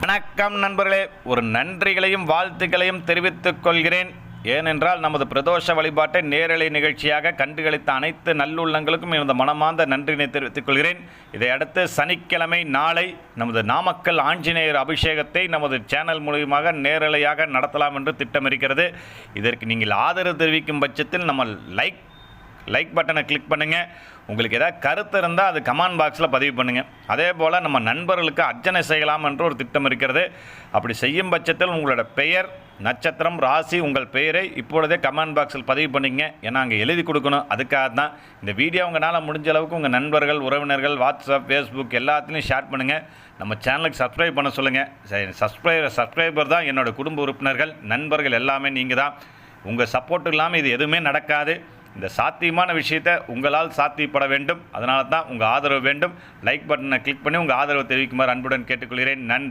வணக்கம் நண்பர்களே, ஒரு நன்றிகளையும் வாழ்த்துக்களையும் தெரிவித்துக் கொள்கிறேன். ஏனென்றால் நமது பிரதோஷ வழிபாட்டை நேரலை நிகழ்ச்சியாக கண்டுகளித்த அனைத்து நல்லுள்ளங்களுக்கும் எனது மனமார்ந்த நன்றினை தெரிவித்துக் கொள்கிறேன். இதையடுத்து சனிக்கிழமை நாளை நமது நாமக்கல் ஆஞ்சநேயர் அபிஷேகத்தை நமது சேனல் மூலியமாக நேரலையாக நடத்தலாம் என்று திட்டமிருக்கிறது. இதற்கு நீங்கள் ஆதரவு தெரிவிக்கும் பட்சத்தில் நம்ம லைக் பட்டனை கிளிக் பண்ணுங்கள். உங்களுக்கு ஏதாவது கருத்து இருந்தால் அது கமெண்ட் பாக்ஸில் பதிவு பண்ணுங்கள். அதே போல் நம்ம நண்பர்களுக்கு அர்ச்சனை செய்யலாம் என்று ஒரு திட்டம் இருக்கிறது. அப்படி செய்யும் பட்சத்தில் உங்களோட பெயர், நட்சத்திரம், ராசி, உங்கள் பெயரை இப்பொழுதே கமெண்ட் பாக்ஸில் பதிவு பண்ணிங்க. ஏன்னா அங்கே எழுதி கொடுக்கணும். அதுக்காக தான் இந்த வீடியோ உங்களால் முடிஞ்ச அளவுக்கு உங்கள் நண்பர்கள், உறவினர்கள், வாட்ஸ்அப், ஃபேஸ்புக் எல்லாத்துலேயும் ஷேர் பண்ணுங்கள். நம்ம சேனலுக்கு சப்ஸ்கிரைப் பண்ண சொல்லுங்கள். சப்ஸ்கிரைபர் தான் என்னோடய குடும்ப உறுப்பினர்கள், நண்பர்கள் எல்லாமே நீங்கள் தான். உங்கள் சப்போர்ட் இல்லாமல் இது எதுவுமே நடக்காது. இந்த சாத்தியமான விஷயத்தை உங்களால் சாத்தியப்பட வேண்டும். அதனால தான் உங்கள் ஆதரவு வேண்டும். லைக் பட்டனை கிளிக் பண்ணி உங்கள் ஆதரவு தெரிவிக்குமாறு அன்புடன் கேட்டுக்கொள்கிறேன். நன்றி.